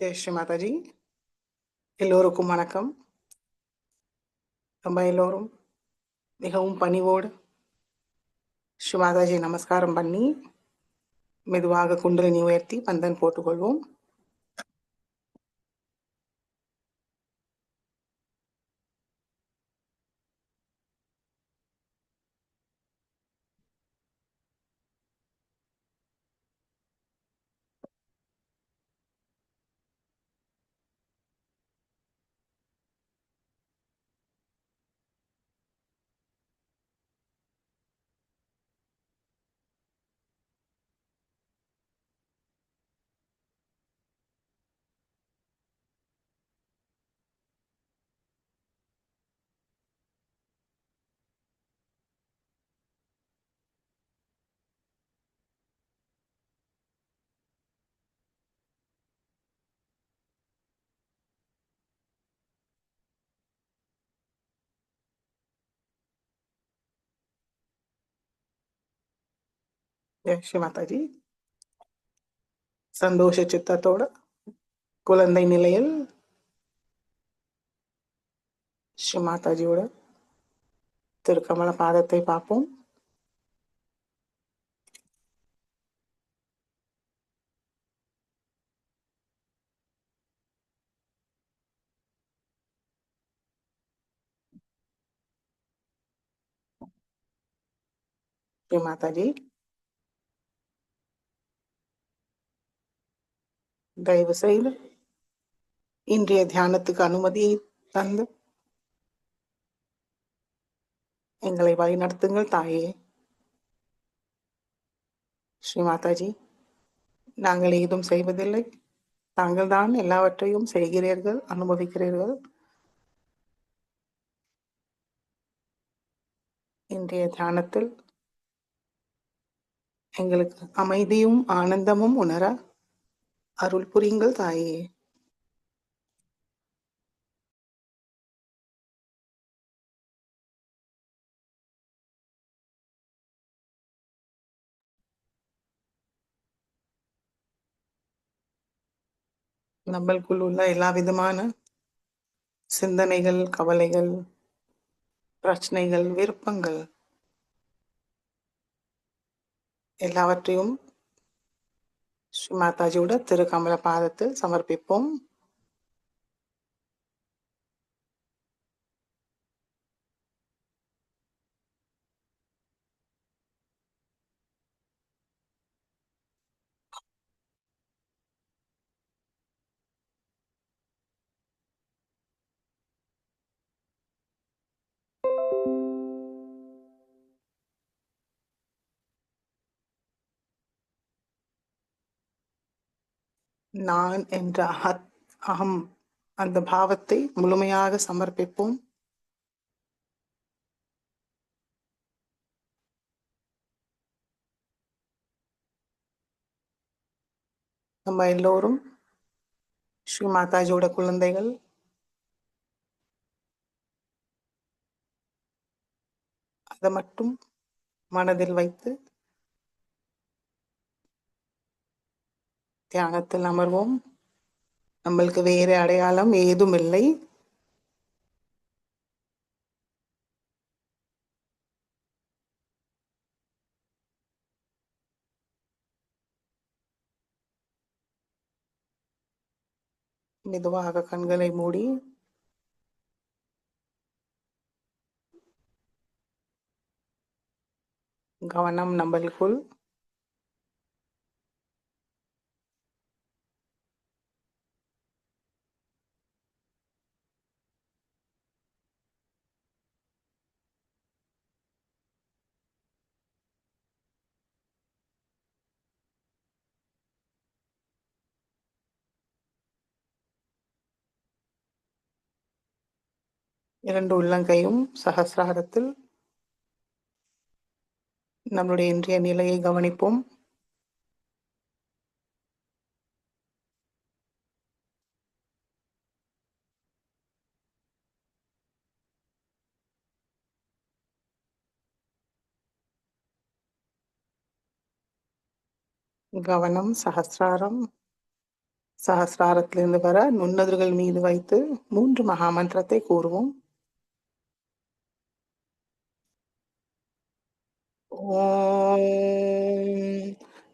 ஜெய் ஸ்ரீ மாதாஜி. எல்லோருக்கும் வணக்கம். நம்ம எல்லோரும் மிகவும் பணிவோடு ஸ்ரீ மாதாஜி நமஸ்காரம் பண்ணி மெதுவாக குண்டலினி உயர்த்தி பந்தன் போட்டுக்கொள்வோம். ஜெய் ஸ்ரீ மாதாஜி. சந்தோஷ சித்தத்தோட குழந்தை நிலையில் ஸ்ரீ மாதாஜியோட திருக்கமல பாதத்தை பார்ப்போம். ஸ்ரீ மாதாஜி, தயவு செய்து இன்றைய தியானத்துக்கு அனுமதியை தந்து எங்களை வழிநடத்துங்கள் தாயே. ஸ்ரீ மாதாஜி, நாங்கள் ஏதும் செய்வதில்லை, தாங்கள் தான் எல்லாவற்றையும் செய்கிறீர்கள், அனுபவிக்கிறீர்கள். இன்றைய தியானத்தில் எங்களுக்கு அமைதியும் ஆனந்தமும் உணர அருள் புரியுங்கள் தாயே. நம்மளுக்குள் உள்ள எல்லா விதமான சிந்தனைகள், கவலைகள், பிரச்சனைகள், விருப்பங்கள் எல்லாவற்றையும் ஸ்ரீ மாதாஜியோட திருக்கமல பாதத்தில் சமர்ப்பிப்போம். நான் என்ற அகம் அந்த பாவத்தை முழுமையாக சமர்ப்பிப்போம். நம்ம எல்லோரும் ஸ்ரீ மாதாஜியோட குழந்தைகள். அதை மட்டும் மனதில் வைத்து தியானத்தில் அமர்வோம். நம்மளுக்கு வேறு அடையாளம் ஏதும் இல்லை. மெதுவாக கண்களை மூடி கவனம் நம்மளுக்குள் இரண்டு உள்ளங்கையும் சகசிராரத்தில் நம்முடைய இன்றைய நிலையை கவனிப்போம். கவனம் சகசிராரம், சஹஸ்ராரத்திலிருந்து வர நுண்ணுதர்கள் மீது வைத்து 3 மகாமந்திரத்தை கூறுவோம். ஓம்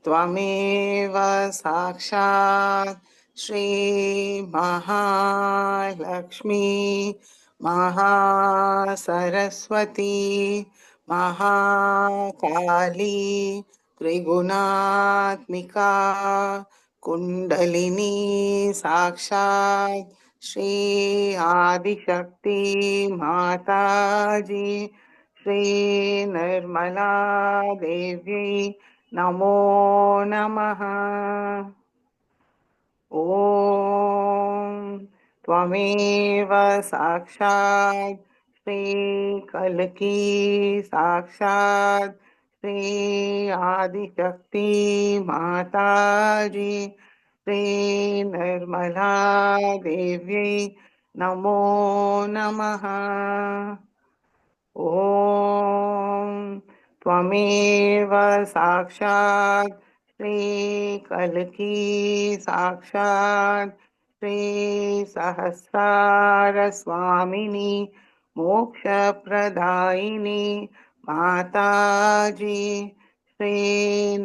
त्वमेव साक्षात् श्री महालक्ष्मी महासरस्वती महाकाली त्रिगुणात्मिका कुण्डलिनी साक्षात् श्री आदिशक्ति माताजी श्री निर्मला देव्यै नमो नमः। ॐ त्वमेव साक्षात् श्रीकल्की साक्षात् श्री आदिशक्ति माताजी श्री निर्मला देव्यै नमो नमः। ॐ त्वमेव साक्षात् श्रीकल्की साक्षात् श्री सहस्रारस्वामिनी मोक्षप्रदायिनी माताजी श्री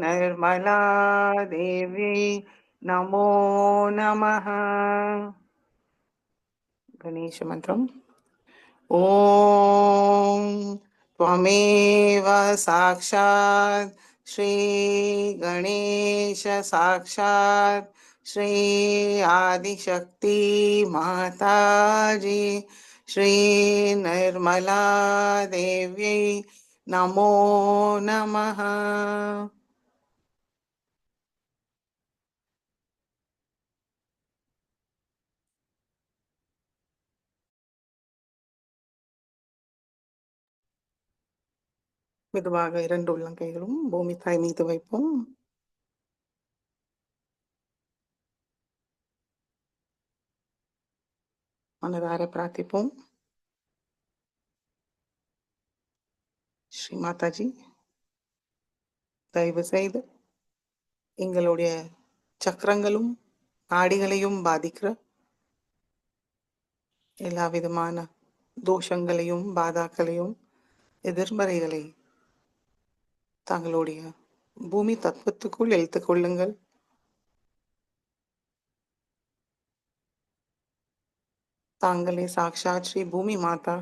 निर्मला देव्यै नमो नमः। गणेशमन्त्रम्। ॐ त्वमेव साक्षात् श्रीगणेश साक्षात् श्री आदिशक्ति माताजी श्री निर्मला देव्यै नमो नमः। மெதுவாக 2 உள்ளங்கைகளும் பூமி தாய் மீது வைப்போம். மனதார பிரார்த்திப்போம். ஸ்ரீ மாதாஜி, தயவு செய்து எங்களுடைய சக்கரங்களும் நாடிகளையும் பாதிக்கிற எல்லா விதமான தோஷங்களையும் பாதாக்களையும் எதிர்மறைகளை தங்களுடைய பூமி தத்துவத்துக்குள் இழுத்துக் கொள்ளுங்கள். தாங்களே சாக்ஷாத் ஸ்ரீ பூமி மாதா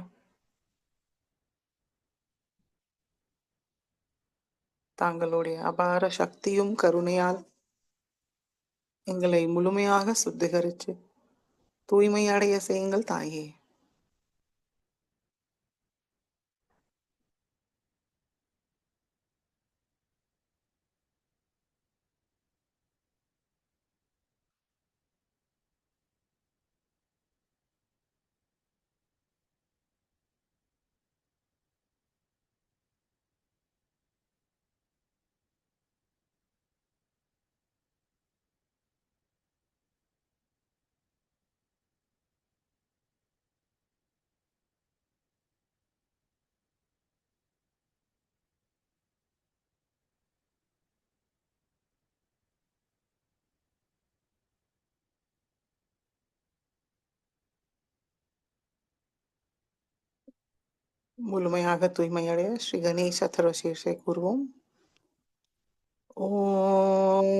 தாங்களுடைய அபார சக்தியும் கருணையால் எங்களை முழுமையாக சுத்திகரித்து தூய்மையடைய செய்யுங்கள் தாயே. முழுமையாக தூய்மையடைய ஸ்ரீ கணேச தரோசேஷை கூறுவோம். ஓம்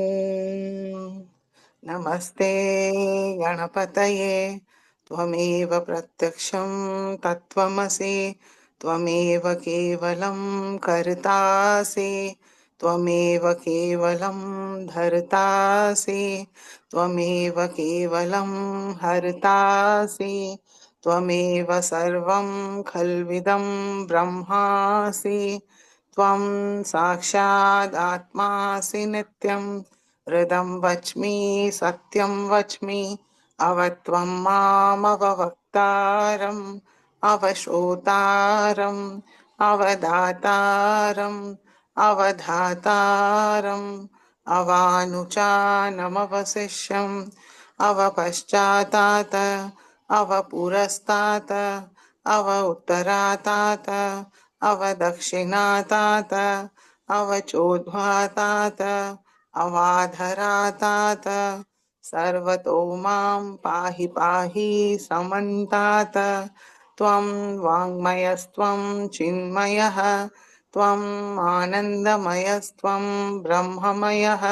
நமஸ்தே गणपतये त्वमेव प्रत्यक्षं तत्त्वमसि त्वमेव केवलं कर्तासि त्वमेव केवलं धर्तासि त्वमेव केवलं हर्तासि त्वमेव सर्वं खल्विदं ब्रह्मासि त्वं साक्षादात्मासि नित्यं हृदं वच्मि सत्यं वच्मि अवत्वं मामवक्तारम् अवश्रोतारम् अवदातारम् अवधातारम् अवानुचानमवशिष्यम् अवपश्चातात अवपुरस्तात् अव उत्तरातात अवदक्षिणातात अवचोद्ध्वातात अवाधरातात सर्वतो मां पाहि पाहि समन्तात्। त्वं वाङ्मयस्त्वं चिन्मयः त्वम् आनन्दमयस्त्वं ब्रह्ममयः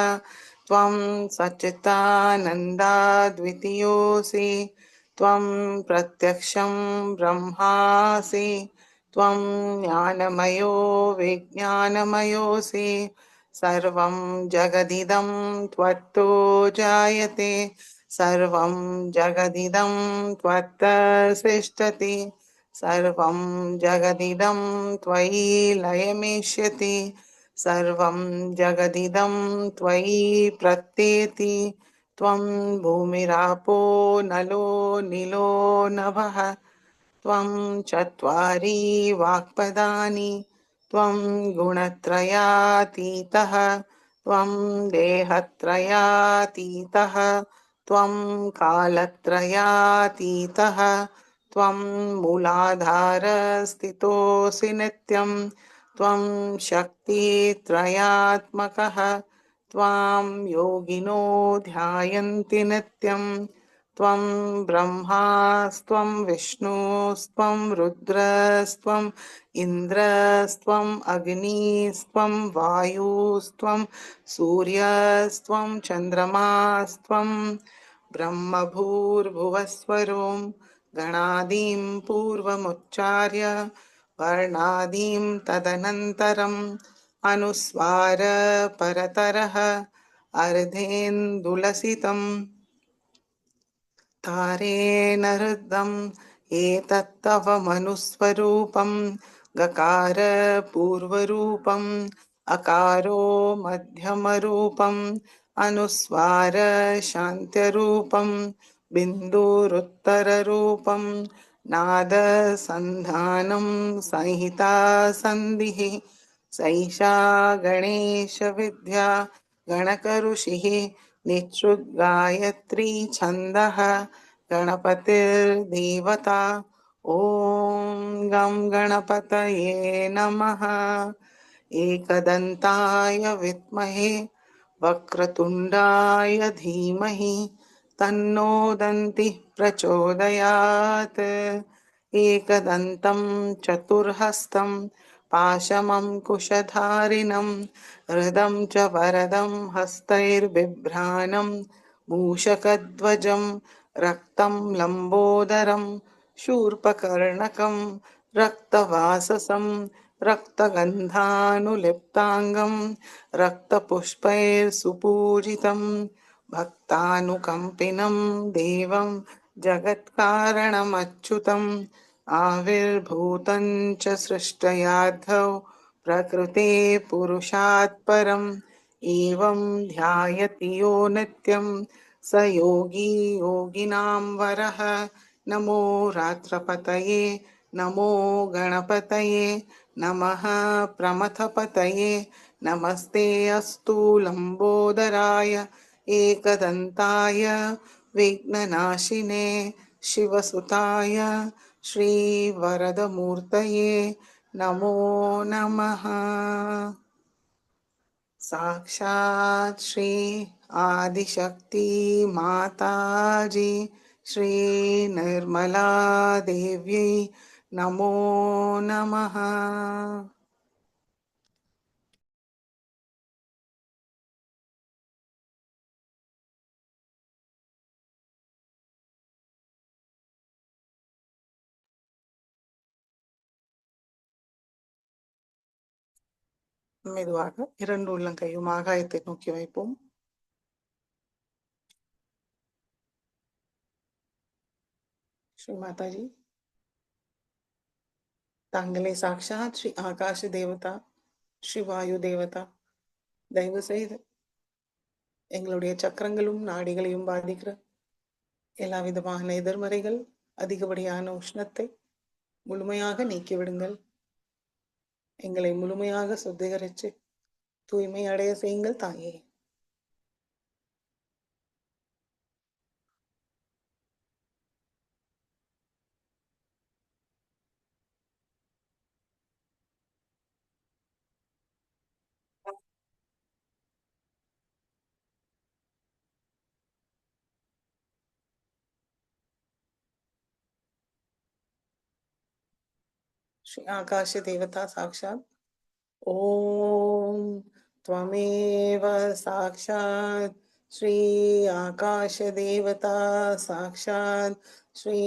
त्वं सच्चिदानन्दाद्वितीयोऽसि त्वं प्रत्यक्षं ब्रह्मासि त्वं ज्ञानमयो विज्ञानमयोऽसि सर्वं जगदिदं त्वत्तो जायते सर्वं जगदिदं त्वत्तः सर्वं जगदिदं त्वयि लयमेष्यति सर्वं जगदिदं त्वयि प्रत्येति त्वं भूमिरापो नलो निलो नभः त्वं चत्वारि वाक्पदानि त्वं गुणत्रयातीतः त्वं देहत्रयातीतः त्वं कालत्रयातीतः त्वं मूलाधारस्थितोऽसि नित्यं त्वं शक्तित्रयात्मकः त्वां योगिनो ध्यायन्ति नित्यं त्वं ब्रह्मास्त्वं विष्णुस्त्वं रुद्रस्त्वम् इन्द्रस्त्वम् अग्निस्त्वं वायुस्त्वं सूर्यस्त्वं चन्द्रमास्त्वं ब्रह्मभूर्भुवस्वरों गणादीं पूर्वमुच्चार्य वर्णादीं तदनन्तरम् अनुस्वार परतरः अर्धेन्दुलसितम् तारेण हृदम् एतत्तव मनुस्वरूपं गकार पूर्वरूपम् अकारो मध्यमरूपम् अनुस्वार शान्त्यरूपम् बिन्दुरुत्तररूपम् नाद सन्धानं संहिता सन्धिः सैषा गणेशविद्या गणकऋषिः निःसृद्गायत्री छन्दः गणपतिर्देवता ॐ गं गणपतये नमः एकदन्ताय विद्महे वक्रतुण्डाय धीमहि तन्नो दन्तिः प्रचोदयात् एकदन्तं चतुर्हस्तं पाशमङ्कुशधारिणं हृदं च वरदं हस्तैर्बिभ्राणं मूषकध्वजं रक्तं लम्बोदरं शूर्पकर्णकं रक्तवाससं रक्तगन्धानुलिप्ताङ्गं रक्तपुष्पैर्सुपूजितं भक्तानुकम्पिनं देवं जगत्कारणमच्युतम् आविर्भूतं च सृष्टयाद्धौ प्रकृते पुरुषात् परम् एवं ध्यायति यो नित्यं स योगी योगिनां वरः नमो रात्रपतये नमो गणपतये नमः प्रमथपतये नमस्ते अस्तु लम्बोदराय एकदन्ताय विघ्ननाशिने शिवसुताय श्रीवरदमूर्तये नमो नमः साक्षात् श्री आदिशक्ति माताजी श्री निर्मला देव्यै नमो नमः மெதுவாக இரண்டு உள்ளங்கையும் ஆகாயத்தை நோக்கி வைப்போம் श्री माताजी தாங்களே சாட்சாத் ஸ்ரீ ஆகாஷ தேவதா ஸ்ரீ வாயு தேவதா தயவு செய்து எங்களுடைய சக்கரங்களும் நாடிகளையும் பாதிக்கிற எல்லா விதமான எதிர்மறைகள் அதிகப்படியான உஷ்ணத்தை முழுமையாக நீக்கிவிடுங்கள் எங்களை முழுமையாக சுத்திகரித்து தூய்மை அடைய செய்யுங்கள் தாயே श्री आकाश देवता साक्षात् ओम त्वमेव साक्षात् श्री आकाश देवता साक्षात् श्री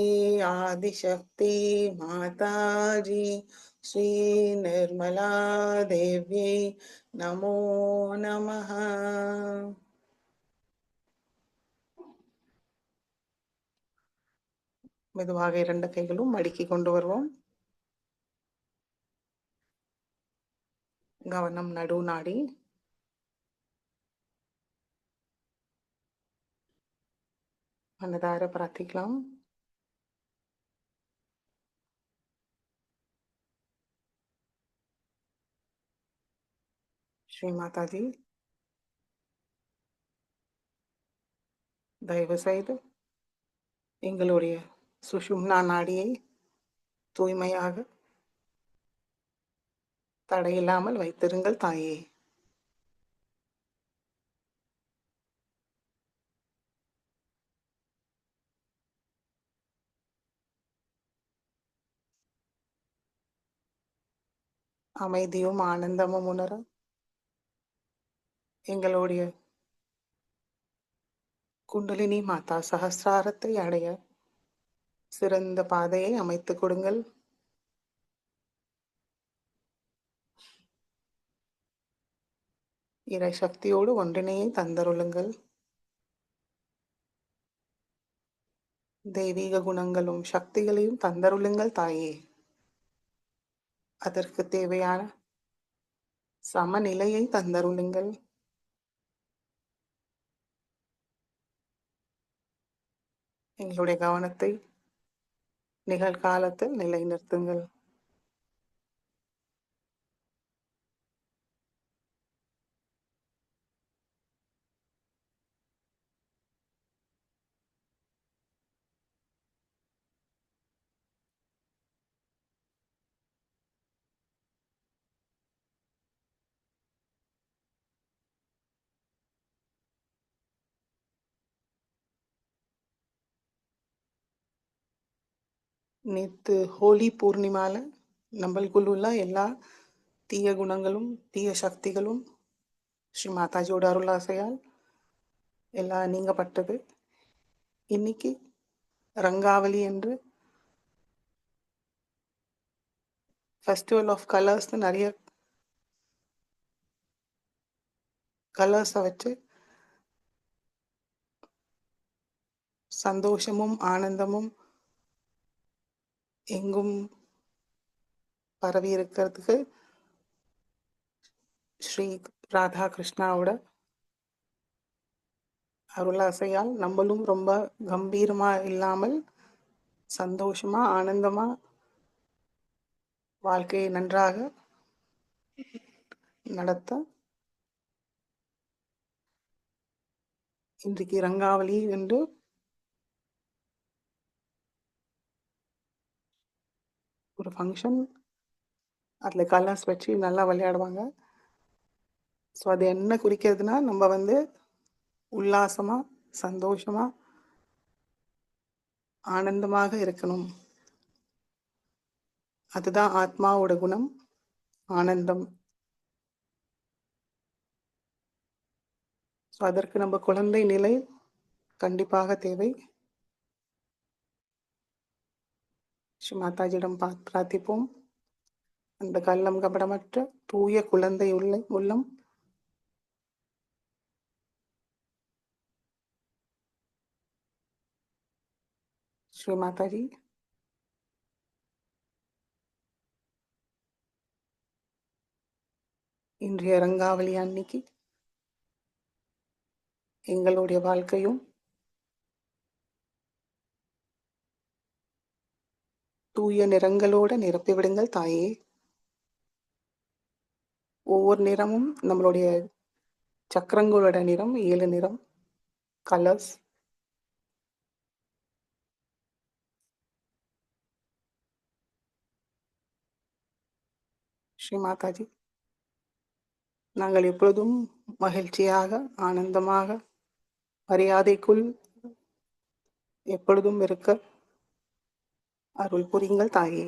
आदिशक्ति माता जी श्री निर्मला देवी नमो नमः. மெதுவாக இரண்டு கைகளும் மடக்கி கொண்டு வருவோம். கவனம் நடு நாடி. மனதார பிரார்த்திக்கலாம். ஸ்ரீ மாதாஜி, தயவு செய்து எங்களுடைய சுஷும்னா நாடியை தூய்மையாக தடையில்லாமல் வைத்திருங்கள் தாயே. அமைதியும் ஆனந்தமும் உணர எங்களுடைய குண்டலினி மாதா சஹஸ்ராரத்தை அடைய சிறந்த பாதையை அமைத்துக் கொடுங்கள். இறை சக்தியோடு ஒன்றினையை தந்தருளுங்கள். தெய்வீக குணங்களும் சக்திகளையும் தந்தருளுங்கள் தாயே. அதற்கு தேவையான சமநிலையை தந்தருளுங்கள். எங்களுடைய கவனத்தை நிகழ்காலத்தில் நிலைநிறுத்துங்கள். நேற்று ஹோலி பூர்ணிமால நம்மளுக்குள்ள எல்லா தீய குணங்களும் தீய சக்திகளும் ஸ்ரீ மாதாஜியோட அருளாசையால் எல்லாம் நீங்கப்பட்டது. இன்னைக்கு ரங்காவலி என்று ஃபெஸ்டிவல் ஆஃப் கலர்ஸ் நிறைய கலர்ஸை வச்சு சந்தோஷமும் ஆனந்தமும் எங்கும் பரவி இருக்கிறதுக்கு ஸ்ரீ ராதா கிருஷ்ணாவோட அருளாசையால் நம்மளும் ரொம்ப கம்பீரமா இல்லாமல் சந்தோஷமா ஆனந்தமா வாழ்க்கையை நன்றாக நடத்த இன்றைக்கு ரங்காவலி என்று ஒரு ஃபங்க்ஷன், அதில் கலர்ஸ் வச்சு நல்லா விளையாடுவாங்க. ஸோ அது என்ன குறிக்கிறதுனா நம்ம உல்லாசமா சந்தோஷமா ஆனந்தமாக இருக்கணும். அதுதான் ஆத்மாவோட குணம், ஆனந்தம். ஸோ அதற்கு நம்ம குழந்தை நிலை கண்டிப்பாக தேவை. ஸ்ரீ மாதாஜியிடம் பிரார்த்திப்போம். அந்த கள்ளம் கபடமற்ற தூய குழந்தை உள்ளம் ஸ்ரீ மாதாஜி, இன்றைய ரங்காவளி அன்னைக்கு எங்களுடைய வாழ்க்கையும் தூய நிறங்களோட நிரப்பிவிடுங்கள் தாயே. ஒவ்வொரு நிறமும் நம்மளுடைய சக்கரங்களோட நிறம் 7 நிறம் கலர்ஸ். ஸ்ரீ மாதாஜி, நாங்கள் எப்பொழுதும் மகிழ்ச்சியாக ஆனந்தமாக மரியாதைக்குள் எப்பொழுதும் இருக்க அருள் புரியுங்கள் தாயே.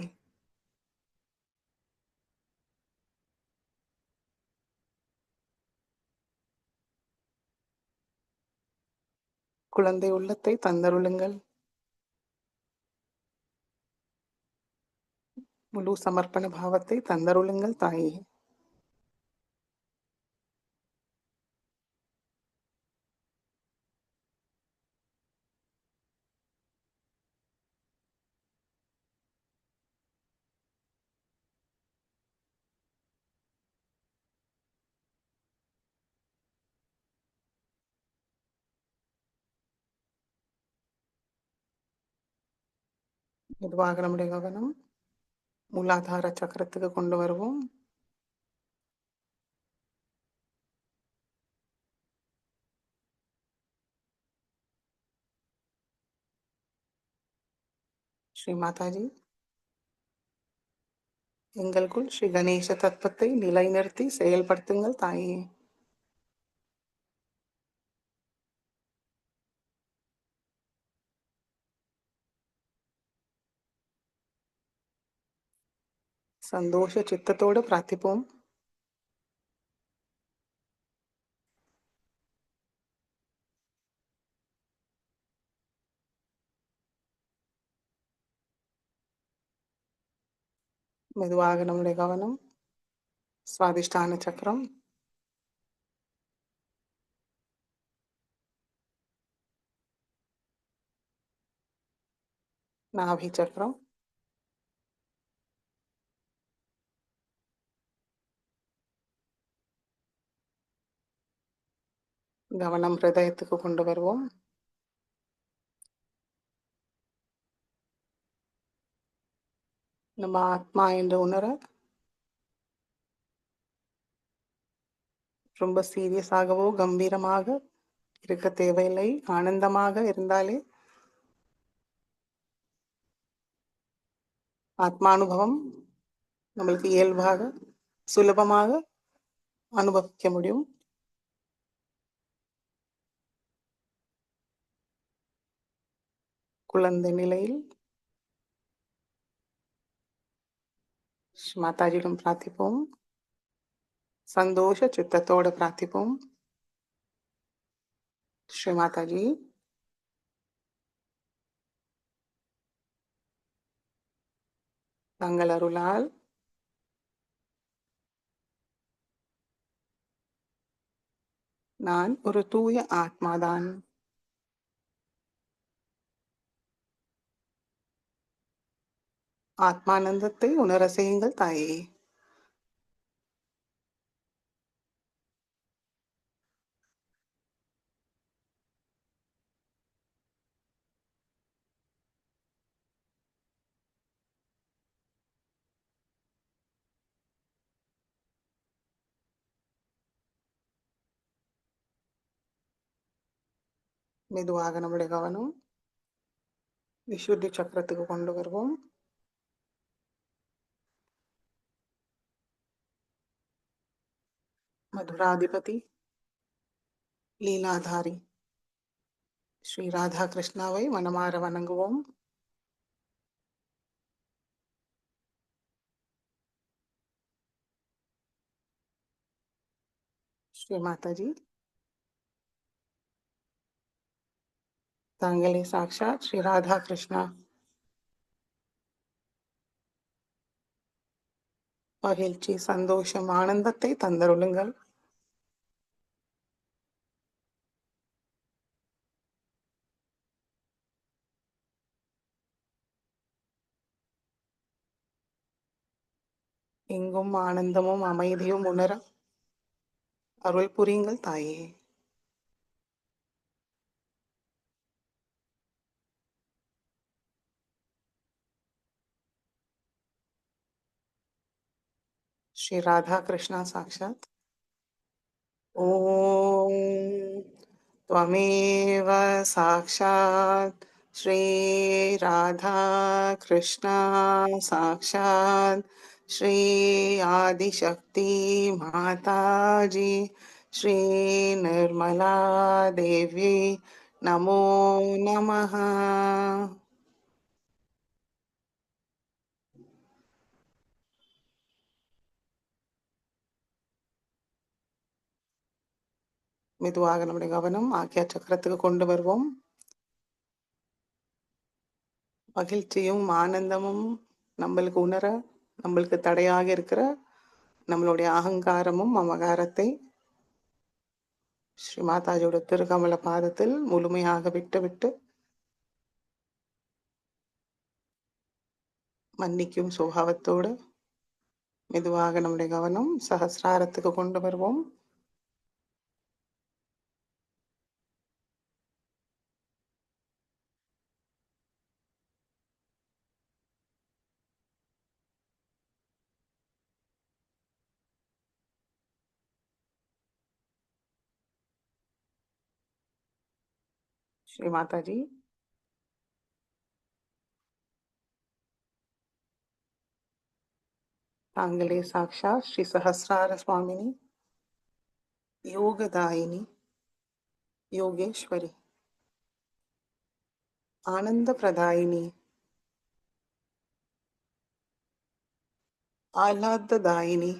குழந்தை உள்ளத்தை தந்தருளுங்கள். முழு சமர்ப்பண பாவத்தை தந்தருளுங்கள் தாயே. மெதுவாக நம்முடைய கவனம் மூலாதார சக்கரத்துக்கு கொண்டு வருவோம். ஸ்ரீ மாதாஜி, எங்களுக்குள் ஸ்ரீ கணேச தத்துவத்தை நிலைநிறுத்தி செயல்படுத்துங்கள் தாயே. சந்தோஷ சித்தத்தோடு பிரார்த்திப்போம். மெதுவாக நம்முடைய கவனம் சுவாதிஷ்டான சக்கரம், நாபி சக்கரம், கவனம் ஹிருதயத்துக்கு கொண்டு வருவோம். நம்ம ஆத்மா என்று உணர ரொம்ப சீரியஸாகவோ கம்பீரமாக இருக்க தேவையில்லை. ஆனந்தமாக இருந்தாலே ஆத்மானுபவம் நம்மளுக்கு இயல்பாக சுலபமாக அனுபவிக்க முடியும். குழந்தை நிலையில் மாதாஜியிடம் பிரார்த்திப்போம். சந்தோஷ சித்தத்தோடு பிரார்த்திப்போம். ஸ்ரீ மாதாஜி, தங்கள் அருளால் நான் ஒரு தூய ஆத்மாதான். ஆத்மானந்தத்தை உணர செய்யுங்கள் தாயே. மெதுவாக நம்முடைய கவனம் விசுத்தி சக்கரத்துக்கு கொண்டு வருவோம். மதுராதிபதி, லீலாதாரி ஸ்ரீ ராதா கிருஷ்ணாவை மனமாற வணங்குவோம். ஸ்ரீ மாதாஜி, தாங்களே சாக்ஷாத் ஸ்ரீ ராதா கிருஷ்ணா. மகிழ்ச்சி, சந்தோஷம், ஆனந்தத்தை தந்தருளுங்கள். எங்கும் ஆனந்தமும் அமைதியும் உணர அருள் புரியுங்கள் தாயே. श्री राधा कृष्णा साक्षात। ओम त्वमेव साक्षात् श्री राधा कृष्णा साक्षात् श्री आदिशक्ति माता जी श्री निर्मला देवी नमो नमः। மெதுவாக நம்முடைய கவனம் ஆக்கிய சக்கரத்துக்கு கொண்டு வருவோம். மகிழ்ச்சியும் ஆனந்தமும் நம்மளுக்கு உணர, நம்மளுக்கு தடையாக இருக்கிற நம்மளுடைய அகங்காரமும் மமகாரத்தை ஸ்ரீ மாதாஜியோட திருக்கமல பாதத்தில் முழுமையாக விட்டுவிட்டு மன்னிக்கும் சுபாவத்தோடு மெதுவாக நம்முடைய கவனம் சஹஸ்ராரத்துக்கு கொண்டு வருவோம். ஸ்ரீ மாதாஜி, தாங்களே சாக்ஷா ஸ்ரீ சஹஸ்ரார சுவாமினி, யோகதாயினி, யோகேஸ்வரி, ஆனந்த பிரதாயினி, ஆஹ்லாததாயினி,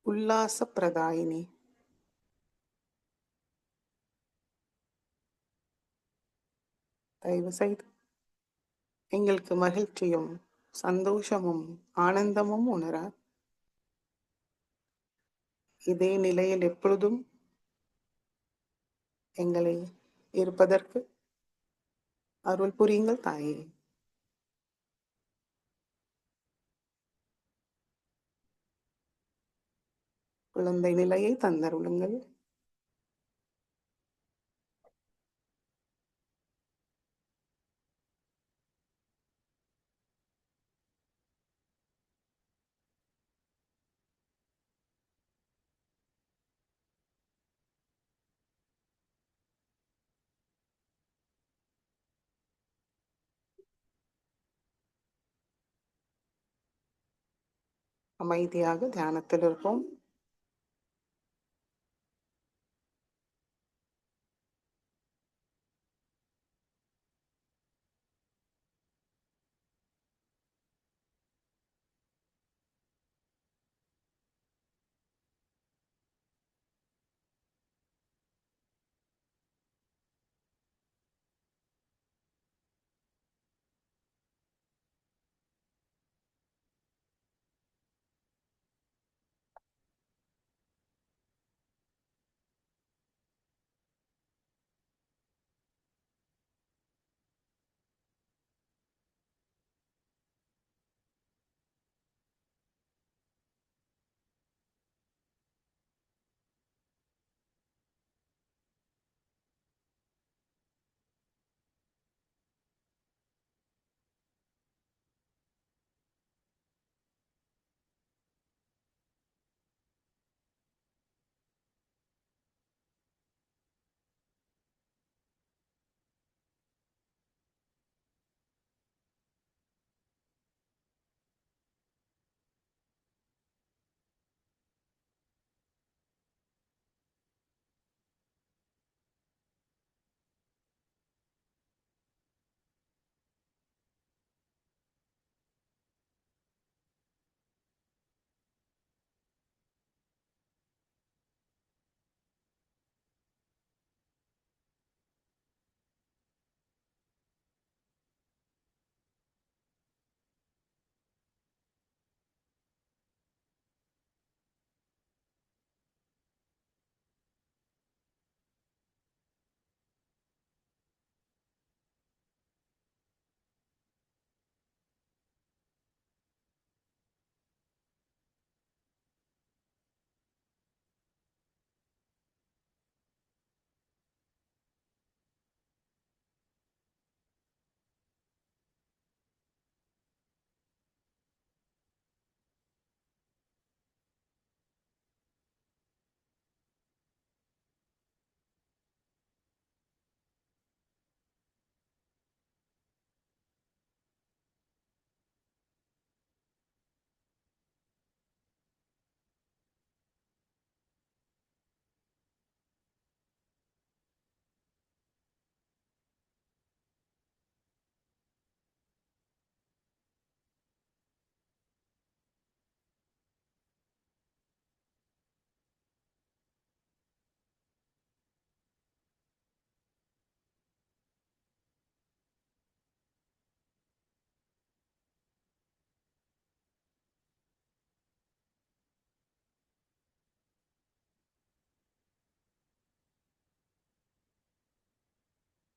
உல்லாச பிரதாயினி, தயவு செய்து எங்களுக்கு மகிழ்ச்சியும் சந்தோஷமும் ஆனந்தமும் உணர இதே நிலையில் எப்பொழுதும் எங்களை இருப்பதற்கு அருள் புரியுங்கள் தாயே. குழந்தை நிலையை தந்தருளுங்கள். அமைதியாக தியானத்தில் இருப்போம்.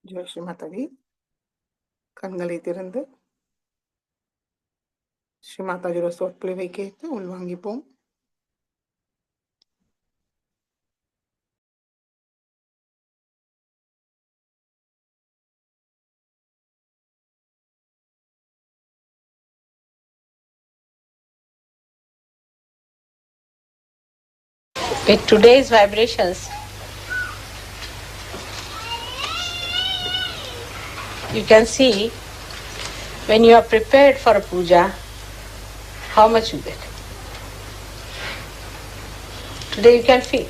ஜோஷி மாதாவி கண்களை திறந்து ஸ்ரீ மாதாஜியோட சொற்பொழிவை கேட்டு உள்வாங்கிப்போம். With today's vibrations, you can see when you are prepared for a puja, how much you get. Today you can feel.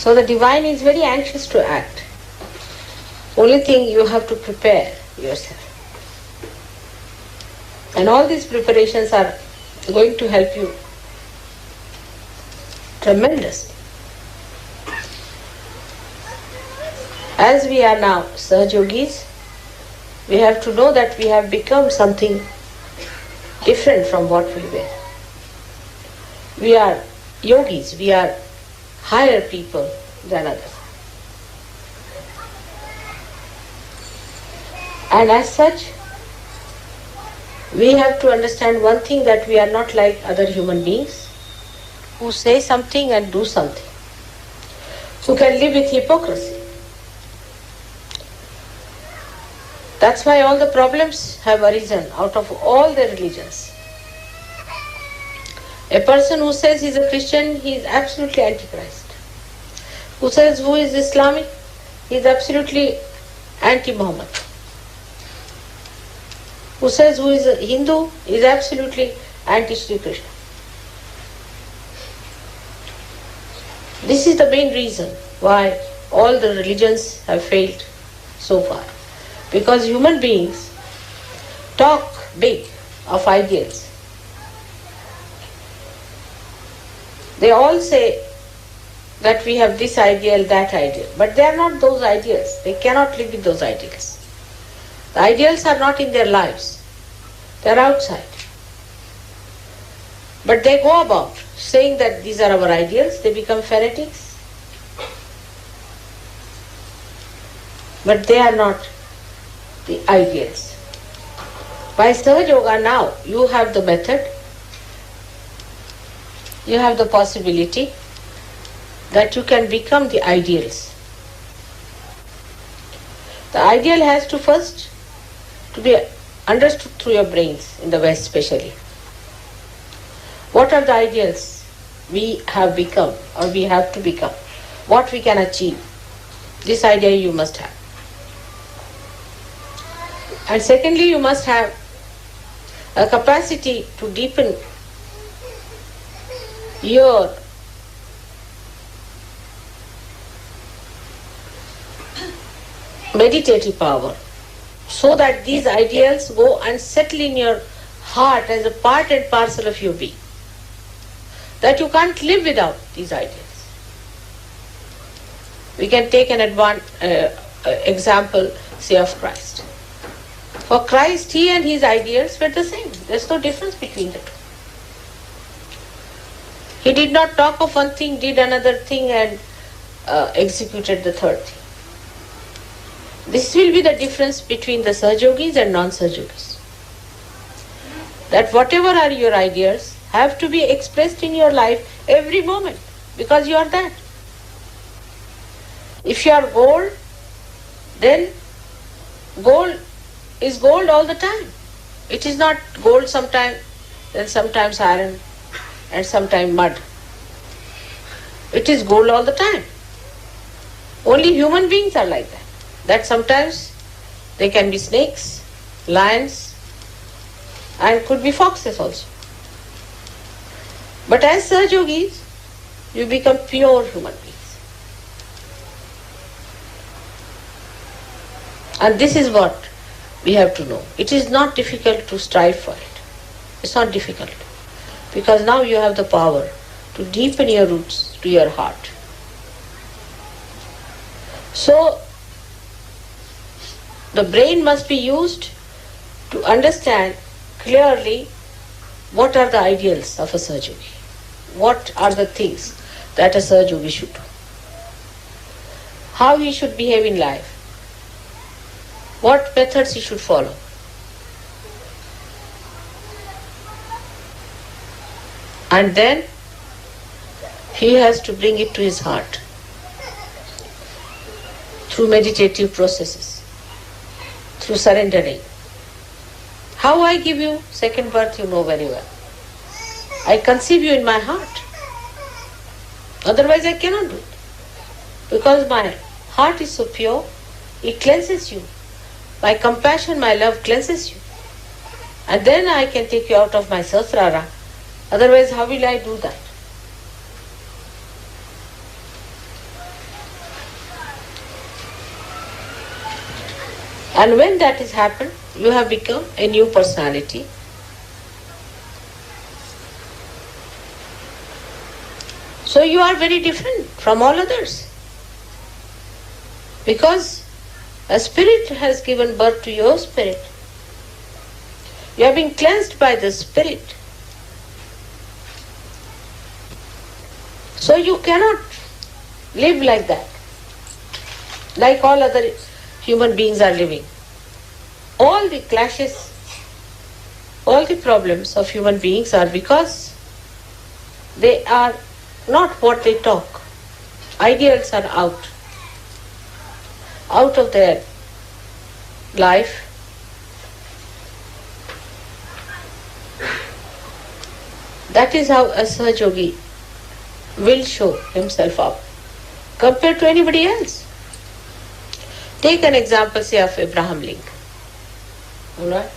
So the divine is very anxious to act. Only thing you have to prepare yourself. And all these preparations are going to help you tremendously. As we are now Sahajyogis, we have to know that we have become something different from what we were. We are yogis, we are higher people than others. And as such, we have to understand one thing, that we are not like other human beings who say something and do something, who can live with hypocrisy. That's why all the problems have arisen out of all the religions. A person who says he is a Christian, he is absolutely antichrist. Who says who is Islamic, he is absolutely anti-Muhammad. Who says who is a Hindu is absolutely anti-Sri Krishna. This is the main reason why all the religions have failed so far. Because human beings talk big of ideals. They all say that we have this ideal, that ideal. But they are not those ideals. They cannot live with those ideals. The ideals are not in their lives. They are outside. But they go about saying that these are our ideals. They become fanatics. But they are not the ideals. By Sahaja Yoga now, you have the method, you have the possibility that you can become the ideals. The ideal has to first to be understood through your brains, in the West especially. What are the ideals we have become or we have to become? What we can achieve? This idea you must have. And secondly, you must have a capacity to deepen your meditative power, so that these ideals go and settle in your heart as a part and parcel of your being. That you can't live without these ideals. We can take an example, say, of Christ. For Christ, he and his ideals were the same. There's no difference between the two. He did not talk of one thing, did another thing, and executed the third thing. This will be the difference between the Sahajogis and non-Sahajogis. That whatever are your ideas have to be expressed in your life every moment, because you are that. If you are gold, then gold is gold all the time. It is not gold sometimes, then sometimes iron, and sometimes mud. It is gold all the time. Only human beings are like that. That sometimes they can be snakes, lions, and could be foxes also. But as Sahajogis, you become pure human beings. And this is what we have to know. It is not difficult to strive for it. It's not difficult. Because now you have the power to deepen your roots to your heart. So, the brain must be used to understand clearly what are the ideals of a Sahajogi. What are the things that a Sahajogi should do. how he should behave in life, what methods he should follow. And then he has to bring it to his heart through meditative processes, through surrendering. How I give you second birth, you know very well. I conceive you in my heart. Otherwise I cannot do it. Because my heart is so pure, it cleanses you. My compassion, my love cleanses you. And then I can take you out of my sasrara. Otherwise, how will I do that? And when that has happened, you have become a new personality. So you are very different from all others. Because a spirit has given birth to your spirit. You have been cleansed by the spirit. So you cannot live like that, like all other human beings are living. All the clashes, all the problems of human beings are because they are not what they talk. Ideals are out of their life. That is how a Sahaj will show himself up compared to anybody else. Take an example, say, of Abraham Lincoln. Alright?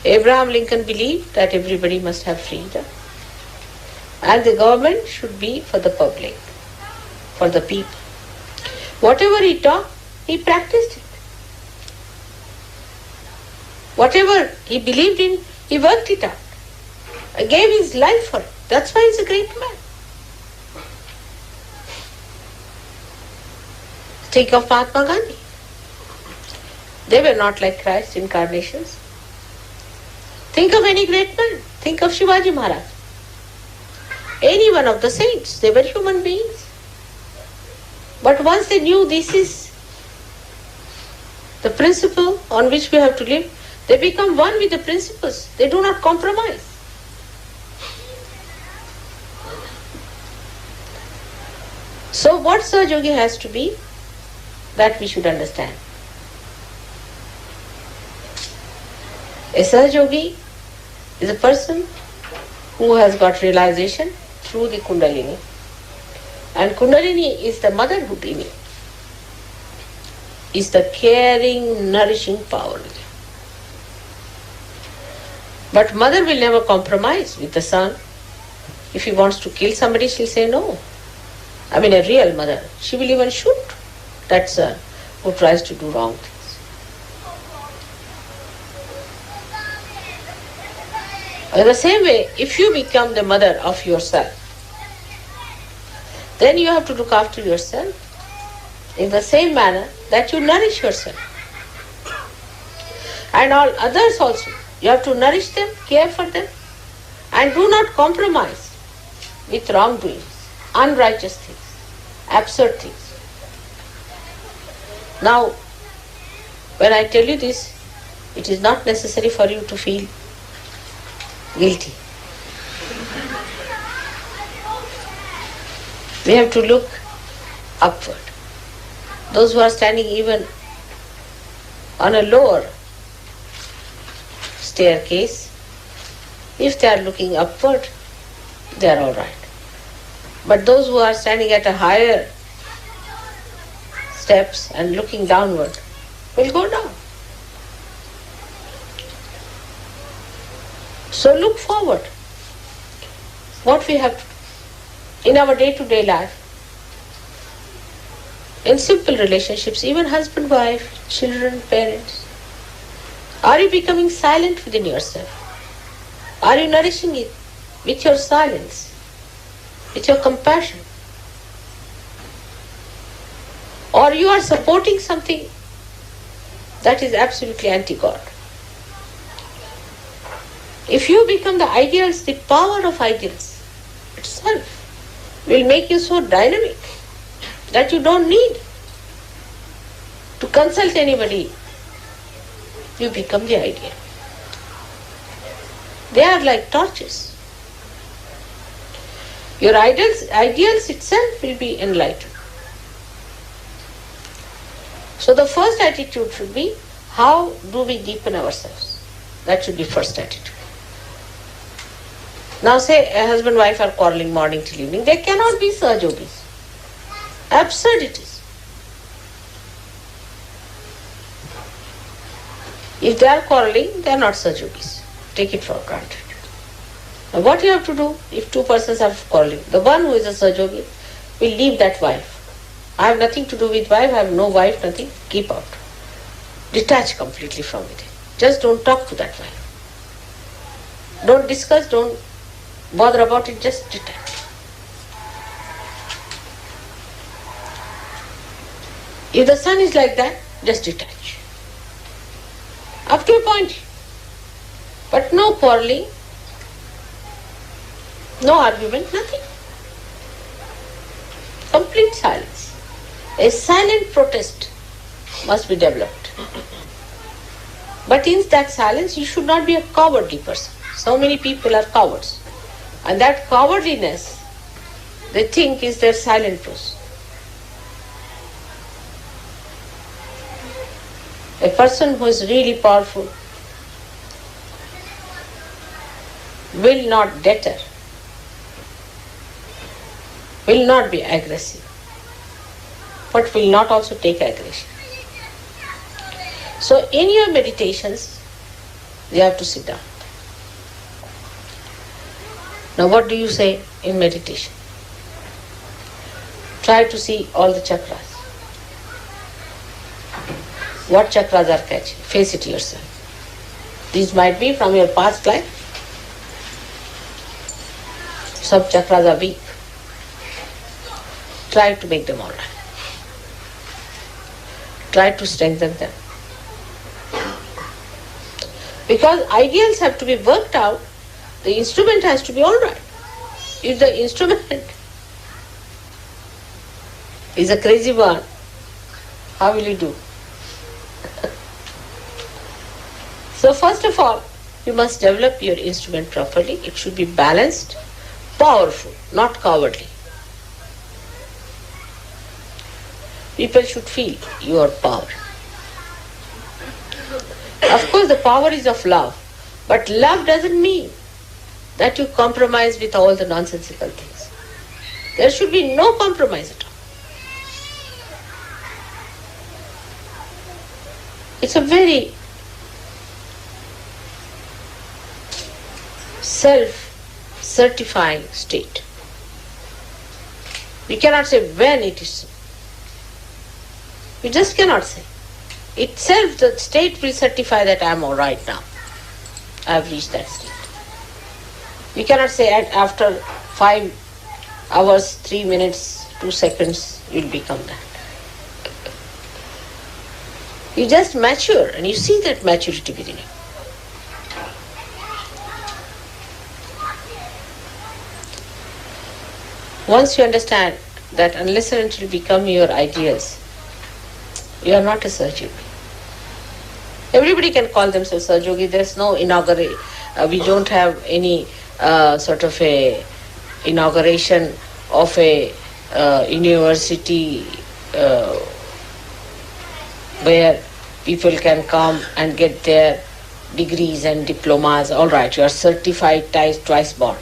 Abraham Lincoln believed that everybody must have freedom and the government should be for the public, for the people. Whatever he taught, he practiced it. Whatever he believed in, he worked it out. He gave his life for it. That's why he's a great man. Think of Mahatma Gandhi. They were not like Christ incarnations. Think of any great man. Think of Shivaji Maharaj. Any one of the saints. They were human beings. But once they knew this is the principle on which we have to live, they become one with the principles. They do not compromise. So what Sahaj Yogi has to be, that we should understand. A Sahaj Yogi is a person who has got realization through the Kundalini. And Kundalini is the mother Houdini, is the caring, nourishing power. But mother will never compromise with the son. If he wants to kill somebody, she'll say no. I mean, a real mother. She will even shoot that son who tries to do wrong things. In the same way, if you become the mother of yourself, then you have to look after yourself in the same manner that you nourish yourself. And all others also. You have to nourish them, care for them, and do not compromise with wrongdoings, unrighteous things, absurd things. Now, when I tell you this, it is not necessary for you to feel guilty. We have to look upward. Those who are standing even on a lower staircase, if they are looking upward, they are all right. But those who are standing at a higher steps and looking downward will go down. So look forward. What we have in our day-to-day life, in simple relationships, even husband, wife, children, parents, are you becoming silent within yourself? Are you nourishing it with your silence, with your compassion? Or you are supporting something that is absolutely anti-God? If you become the ideals, the power of ideals itself will make you so dynamic that you don't need to consult anybody. You become the ideal. They are like torches. Your ideals itself will be enlightened. So the first attitude should be, how do we deepen ourselves? That should be first attitude. Now say a husband and wife are quarreling morning till evening. They cannot be Sahajogis. Absurdities. If they are quarreling, they are not Sahajogis. Take it for granted. Now what you have to do if two persons are quarreling? The one who is a Sahajogi will leave that wife. I have nothing to do with wife, I have no wife, nothing. Keep out. Detach completely from it. Just don't talk to that wife. Don't discuss, don't bother about it, just detach. If the son is like that, just detach. Up to a point. But no quarreling, no argument, nothing. Complete silence. A silent protest must be developed. But in that silence, you should not be a cowardly person. So many people are cowards. And that cowardliness, they think, is their silent truth. A person who is really powerful will not deter, will not be aggressive, but will not also take aggression. So in your meditations, you have to sit down. Now what do you say in meditation? Try to see all the chakras. What chakras are catching? Face it yourself. These might be from your past life. Some chakras are weak. Try to make them all right. Try to strengthen them. Because ideals have to be worked out, the instrument has to be all right. If the instrument is a crazy one, how will you do? So first of all, you must develop your instrument properly. It should be balanced, powerful, not cowardly. People should feel your power. Of course, the power is of love, but love doesn't mean that you compromise with all the nonsensical things. There should be no compromise at all. It's a very self-certifying state. You cannot say when it is so. You just cannot say. Itself, the state will certify that I am all right now. I have reached that state. You cannot say after 5 hours, 3 minutes, 2 seconds, you will become that. You just mature and you see that maturity within you. Once you understand that unless and until you become your ideals, you are not a Sahajogi. Everybody can call themselves Sahajogi. There is no inauguration. We don't have any sort of a inauguration of a university where people can come and get their degrees and diplomas. All right, you are certified twice born.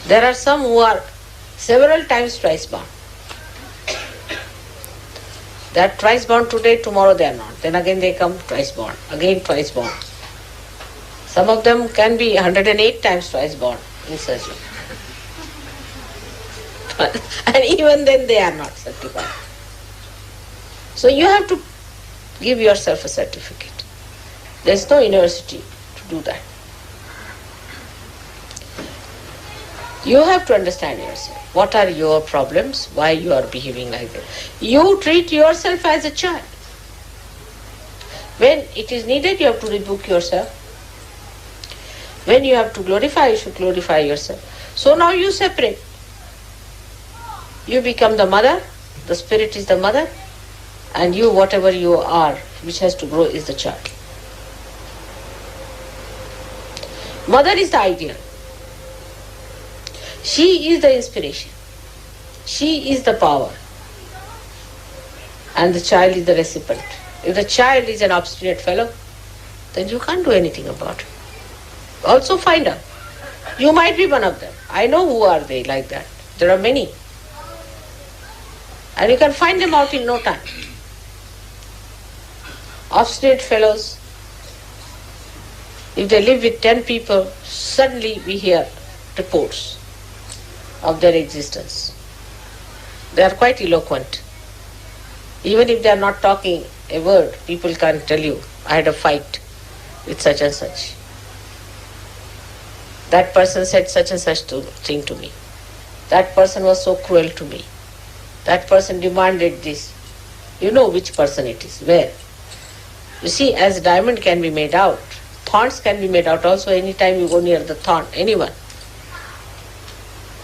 There are some who are several times twice born. They are twice born today, tomorrow they are not. Then again they come twice born, again twice born. Some of them can be 108 times twice born in surgery. And even then they are not certified. So you have to give yourself a certificate. There is no university to do that. You have to understand yourself. What are your problems? Why you are behaving like that? You treat yourself as a child. When it is needed, you have to rebuke yourself. When you have to glorify, you should glorify yourself. So now you separate. You become the mother, the spirit is the mother, And you, whatever you are, which has to grow, is the child. Mother is the ideal. She is the inspiration. She is the power. And the child is the recipient. If the child is an obstinate fellow, then you can't do anything about it. Also find out. You might be one of them. I know who are they like that. There are many. And you can find them out in no time. Obstinate fellows, if they live with 10 people, suddenly we hear reports of their existence. They are quite eloquent. Even if they are not talking a word, people can tell you, I had a fight with such and such. That person said such and such thing to me. That person was so cruel to me. That person demanded this. You know which person it is, where. You see, as diamond can be made out, thorns can be made out also anytime you go near the thorn, anyone.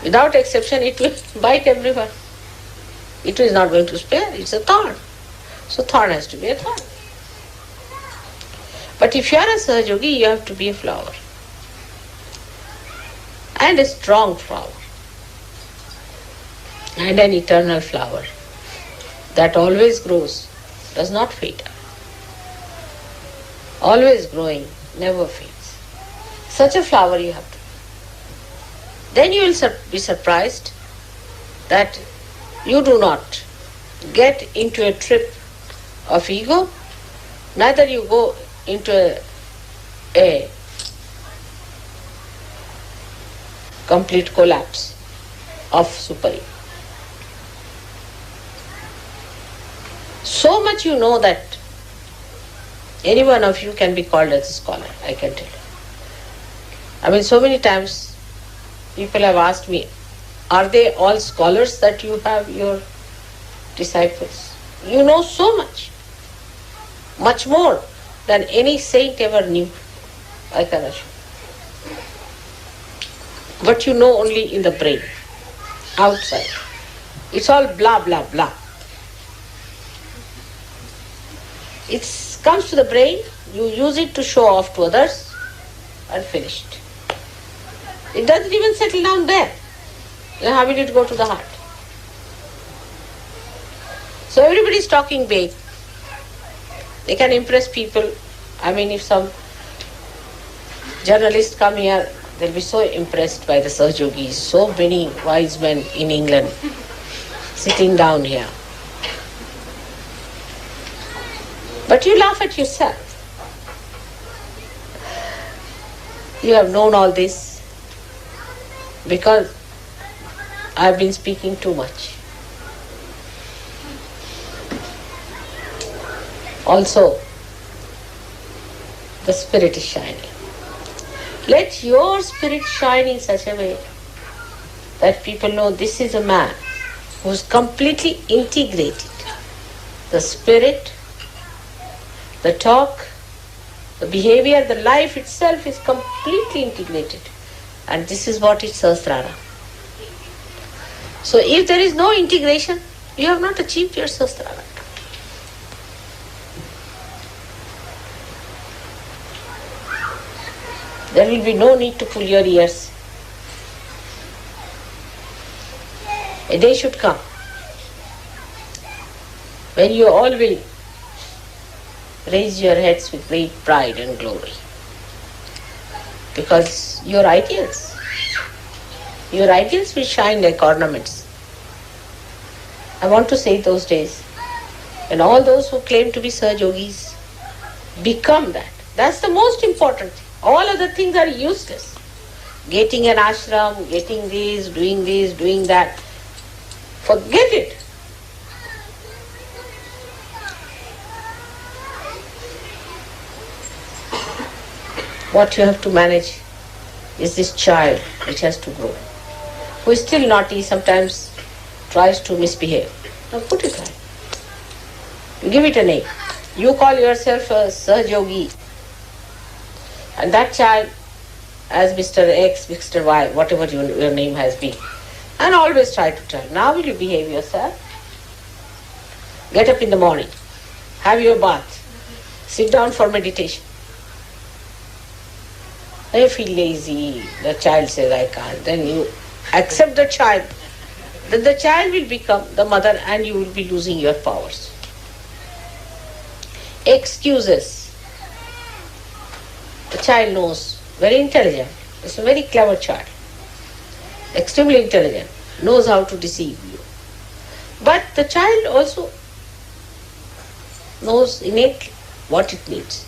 Without exception, it will bite everyone. It is not going to spare, it's a thorn. So thorn has to be a thorn. But if you are a Sahajogi, you have to be a flower. And a strong flower. And an eternal flower that always grows, does not fade. Always growing, never fades. Such a flower you have to be. Then you will be surprised that you do not get into a trip of ego, neither you go into a complete collapse of super-ego. So much you know that any one of you can be called as a scholar, I can tell you. I mean, so many times people have asked me, are they all scholars that you have your disciples? You know so much more than any saint ever knew, I can assure. But you know only in the brain, outside. It's all blah, blah, blah. It comes to the brain, you use it to show off to others, and finished. It doesn't even settle down there. Then how will it go to the heart? So everybody is talking big. They can impress people. I mean, if some journalists come here, they'll be so impressed by the Sahajogis. So many wise men in England sitting down here. But you laugh at yourself. You have known all this because I've been speaking too much. Also, the spirit is shining. Let your spirit shine in such a way that people know this is a man who's completely integrated. The spirit, the talk, the behavior, the life itself is completely integrated. And this is what is Sahasrara. So if there is no integration, you have not achieved your Sahasrara. There will be no need to pull your ears. A day should come when you all will raise your heads with great pride and glory. Because your ideals will shine like ornaments. I want to say those days when all those who claim to be Sahajogis become that. That's the most important thing. All other things are useless. Getting an ashram, getting this, doing that. Forget it. What you have to manage is this child which has to grow, who is still naughty, sometimes tries to misbehave. Now put it right. You give it a name. You call yourself a Sahajogi. And that child, as Mr. X, Mr. Y, whatever your name has been, and always try to tell, now will you behave yourself? Get up in the morning. have your bath, sit down for meditation. I feel lazy, the child says I can't. Then you accept the child. Then the child will become the mother and you will be losing your powers. Excuses. The child knows, very intelligent. It's a very clever child. Extremely intelligent, knows how to deceive you. But the child also knows innately what it needs.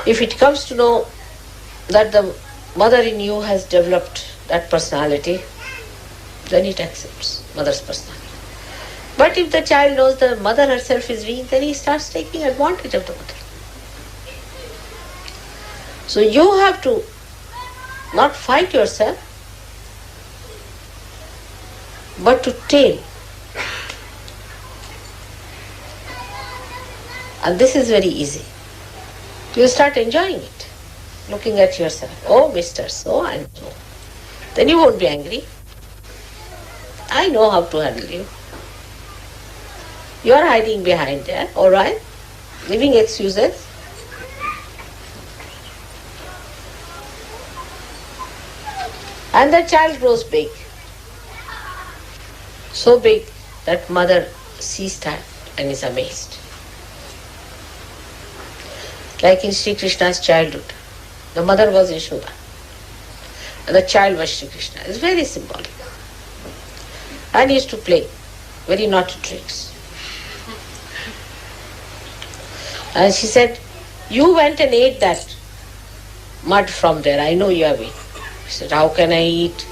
If it comes to know that the mother in you has developed that personality, then it accepts mother's personality. But if the child knows the mother herself is weak, then he starts taking advantage of the mother. So you have to not fight yourself, but to tame. And this is very easy. You start enjoying it, looking at yourself. Oh, Mr. So and so. Then you won't be angry. I know how to handle you. You are hiding behind there, all right? Giving excuses. And the child grows big. So big that mother sees that and is amazed. Like in Sri Krishna's childhood, the mother was Yashoda and the child was Sri Krishna. It's very symbolic. And he used to play very naughty tricks. And she said, you went and ate that mud from there. I know you have eaten. He said, how can I eat?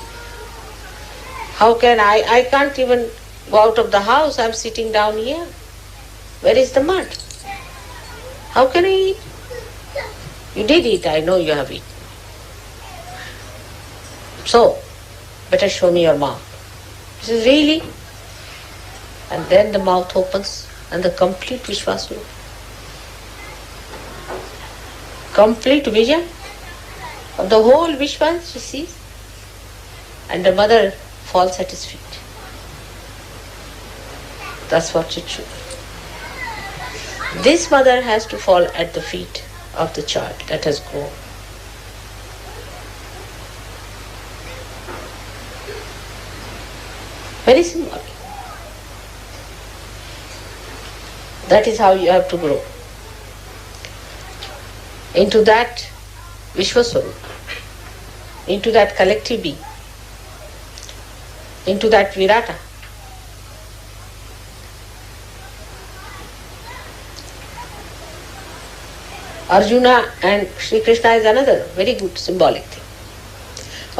How can I? I can't even go out of the house. I'm sitting down here. Where is the mud? How can I eat? You did eat. I know you have eaten. So, better show me your mouth. He says, really? And then the mouth opens and the complete Vishwasura. Complete vision of the whole Vishwa she sees. And the mother falls at his feet. That's what it should be. This mother has to fall at the feet of the child that has grown. Very symbolic. That is how you have to grow into that Vishwaswarupa, into that collective being, into that Virata. Arjuna and Sri Krishna is another very good symbolic thing.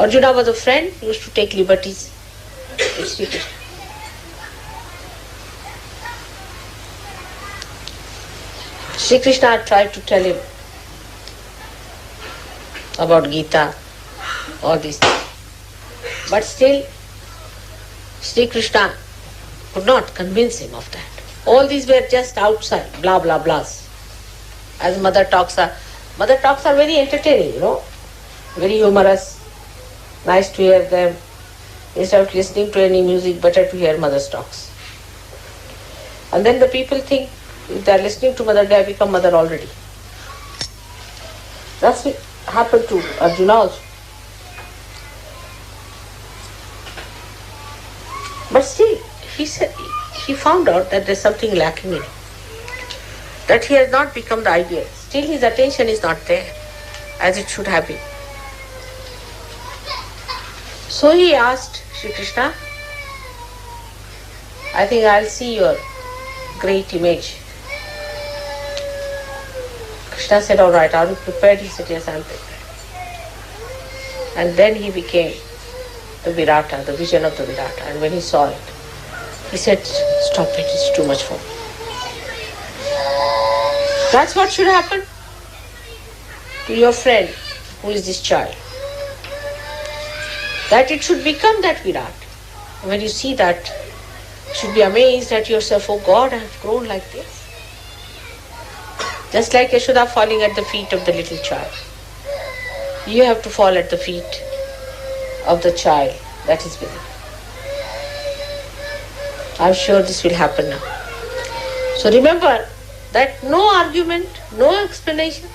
Arjuna was a friend, used to take liberties with Sri Krishna. Sri Krishna tried to tell him about Gita, all these things. But still, Sri Krishna could not convince him of that. All these were just outside, blah, blah, blahs. As mother talks are very entertaining, very humorous, nice to hear them. Instead of listening to any music, better to hear mother's talks. And then the people think, if they are listening to mother, they have become mother already. That's what happened to Arjuna also. But still, he found out that there's something lacking in him. That he has not become the ideal. Still his attention is not there as it should have been. So he asked Sri Krishna, I think I'll see your great image. Krishna said, all right, are you prepared? He said, yes, I'm prepared. And then he became the Virata, the vision of the Virata. And when he saw it, he said, stop it, it's too much for me. That's what should happen to your friend who is this child. That it should become that Virat. When you see that, you should be amazed at yourself, oh God, I have grown like this. Just like Yashoda falling at the feet of the little child. You have to fall at the feet of the child that is within. I'm sure this will happen now. So remember that no argument, no explanation.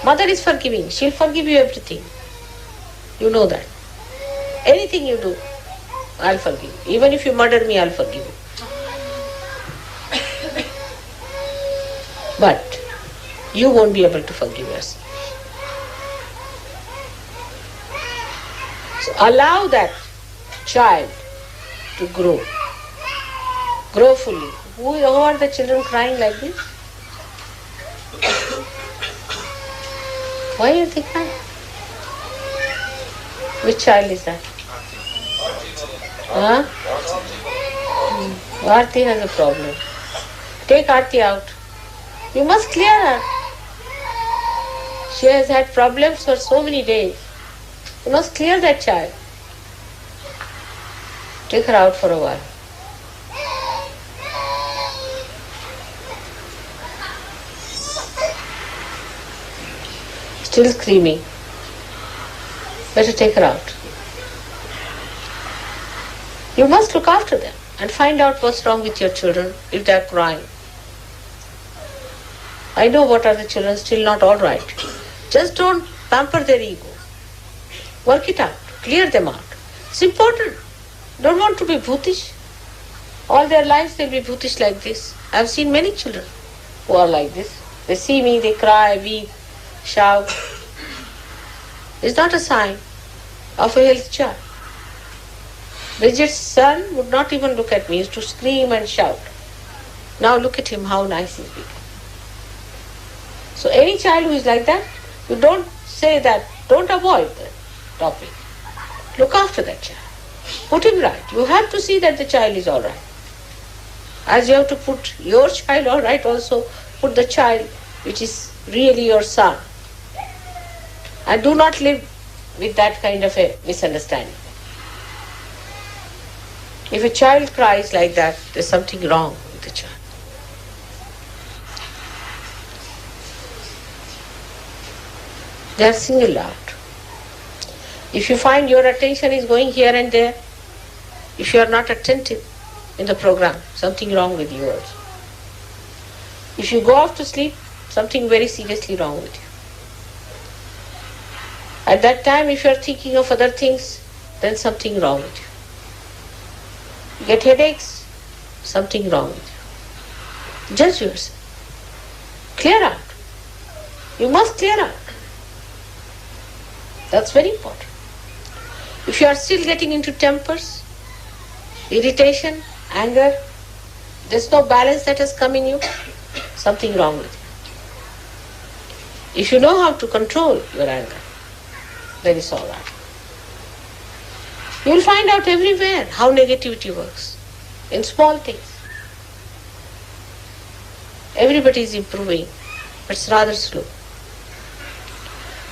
Mother is forgiving. She'll forgive you everything. You know that. Anything you do, I'll forgive you. Even if you murder me, I'll forgive you. But you won't be able to forgive yourself. So allow that child to grow fully. Who are the children crying like this? Why are they crying? Which child is that? Huh? Aarti has a problem. Take Aarti out. You must clear her. She has had problems for so many days. You must clear that child. Take her out for a while. Still screaming. Better take her out. You must look after them and find out what's wrong with your children if they're crying. I know what are the children still not all right. Just don't pamper their ego. Work it out. Clear them out. It's important. Don't want to be bhutish. All their lives they'll be bhutish like this. I've seen many children who are like this. They see me, they cry, weep, shout. It's not a sign of a healthy child. Bridget's son would not even look at me. He used to scream and shout. Now look at him, how nice he's become. So any child who is like that, you don't say that, don't avoid the topic. Look after that child. Put him right. You have to see that the child is all right. As you have to put your child all right, also put the child which is really your son. And do not live with that kind of a misunderstanding. If a child cries like that, there's something wrong with the child. They are singled out. If you find your attention is going here and there, if you are not attentive in the program, something wrong with you also. If you go off to sleep, something very seriously wrong with you. At that time, if you are thinking of other things, then something wrong with you. You get headaches, something wrong with you. Judge yourself. Clear out. You must clear out. That's very important. If you are still getting into tempers, irritation, anger, there's no balance that has come in you, something wrong with you. If you know how to control your anger, then it's all right. You will find out everywhere how negativity works, in small things. Everybody is improving, but it's rather slow.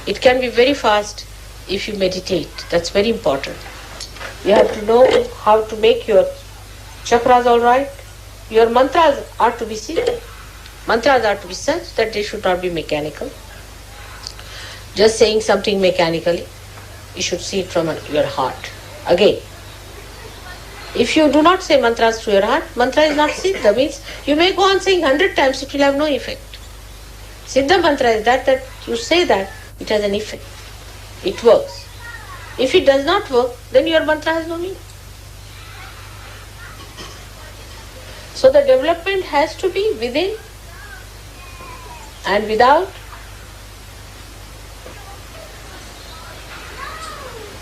It can be very fast if you meditate. That's very important. You have to know how to make your chakras all right. Your mantras are to be seen. Mantras are to be such that they should not be mechanical. Just saying something mechanically, you should see it from your heart. Again, if you do not say mantras through your heart, mantra is not siddha. Means you may go on saying 100 times, it will have no effect. Siddha mantra is that you say that, it has an effect. It works. If it does not work, then your mantra has no meaning. So the development has to be within and without,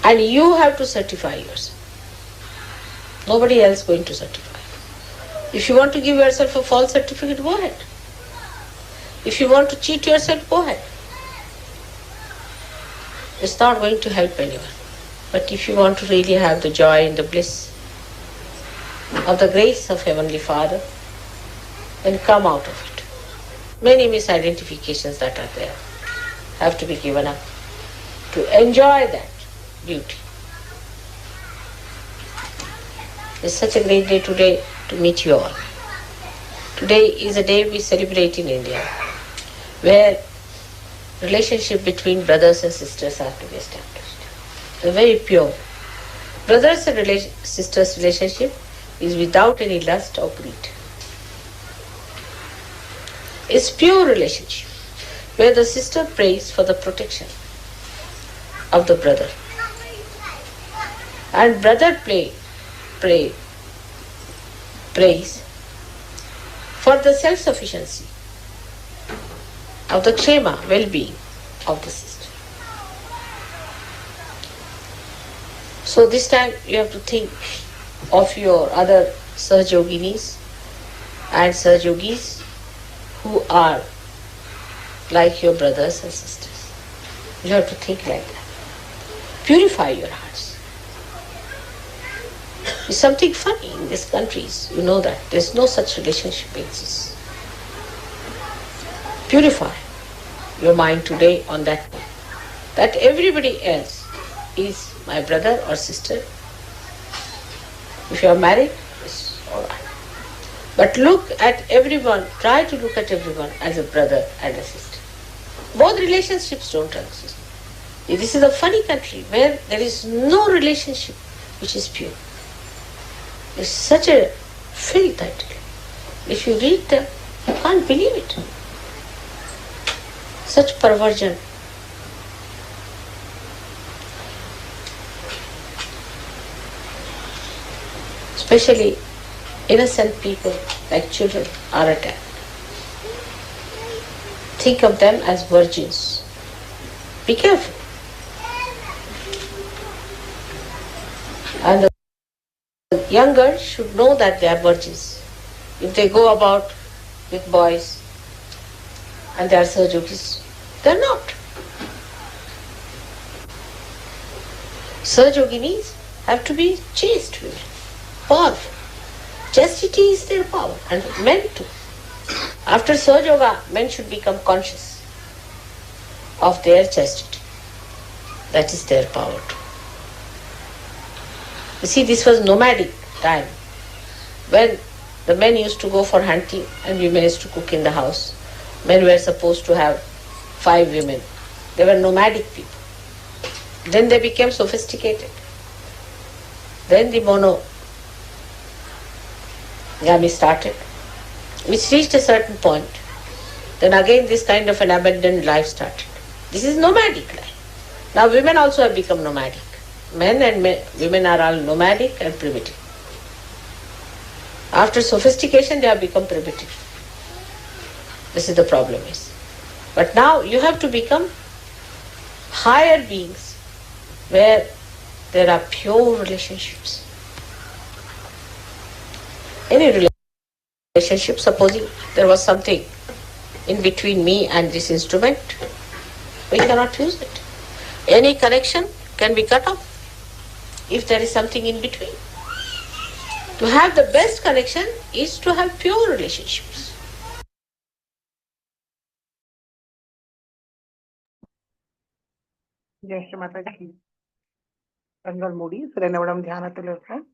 and you have to certify yourself. Nobody else going to certify. If you want to give yourself a false certificate, go ahead. If you want to cheat yourself, go ahead. It's not going to help anyone. But if you want to really have the joy and the bliss of the grace of Heavenly Father, then come out of it. Many misidentifications that are there have to be given up to enjoy that beauty. It's such a great day today to meet you all. Today is a day we celebrate in India, where relationship between brothers and sisters are to be established. They're very pure. Brothers and sisters relationship is without any lust or greed. It's pure relationship where the sister prays for the protection of the brother and brother pray, prays for the self-sufficiency of the kshema, well-being of the sister. So this time you have to think of your other Sahajoginis and Sahajogis who are like your brothers and sisters. You have to think like that. Purify your hearts. It's something funny in these countries. You know that. There's no such relationship exists. Purify your mind today on that way. That everybody else is my brother or sister. If you are married, it's all right. But look at everyone, try to look at everyone as a brother and a sister. Both relationships don't exist. This is a funny country where there is no relationship which is pure. It's such a filth, I tell you. If you read them, you can't believe it. Such perversion. Especially innocent people like children are attacked. Think of them as virgins. Be careful. And the young girls should know that they are virgins. If they go about with boys and they are Sahajogis, they are not. Sahajoginis have to be chaste women, powerful. Chastity is their power, and men too. After Sahajoga, men should become conscious of their chastity. That is their power too. You see, this was nomadic time when the men used to go for hunting and women used to cook in the house. Men were supposed to have 5 women. They were nomadic people. Then they became sophisticated. Then the monogamy started, which reached a certain point. Then again this kind of an abandoned life started. This is nomadic life. Now women also have become nomadic. Men and women are all nomadic and primitive. After sophistication, they have become primitive. This is the problem is. But now you have to become higher beings where there are pure relationships. Any relationship, supposing there was something in between me and this instrument, we cannot use it. Any connection can be cut off if there is something in between. To have the best connection is to have pure relationships. जय श्री माता जी. கண்கள் மூடி சில நிமிடம் தியானத்தில் இருப்போம்.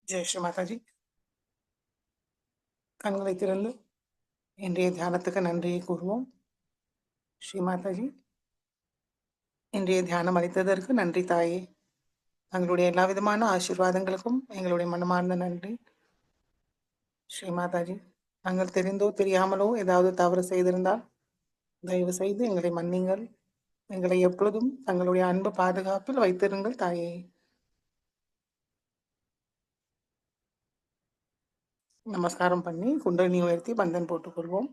ஜெய் ஸ்ரீ மாதாஜி. கண்களை திறந்து இன்றைய தியானத்துக்கு நன்றியை கூறுவோம். ஸ்ரீ மாதாஜி, இன்றைய தியானம் அளித்ததற்கு நன்றி தாயே. தங்களுடைய எல்லா விதமான ஆசீர்வாதங்களுக்கும் எங்களுடைய மனமார்ந்த நன்றி. ஸ்ரீ மாதாஜி, நாங்கள் தெரிந்தோ தெரியாமலோ ஏதாவது தவறு செய்திருந்தால் தயவு செய்து எங்களை மன்னிங்கள். எங்களை எப்பொழுதும் தங்களுடைய அன்பு பாதுகாப்பில் வைத்திருங்கள் தாயே. நமஸ்காரம் பண்ணி குண்டலினி உயர்த்தி பந்தன் போட்டுக்கொள்வோம்.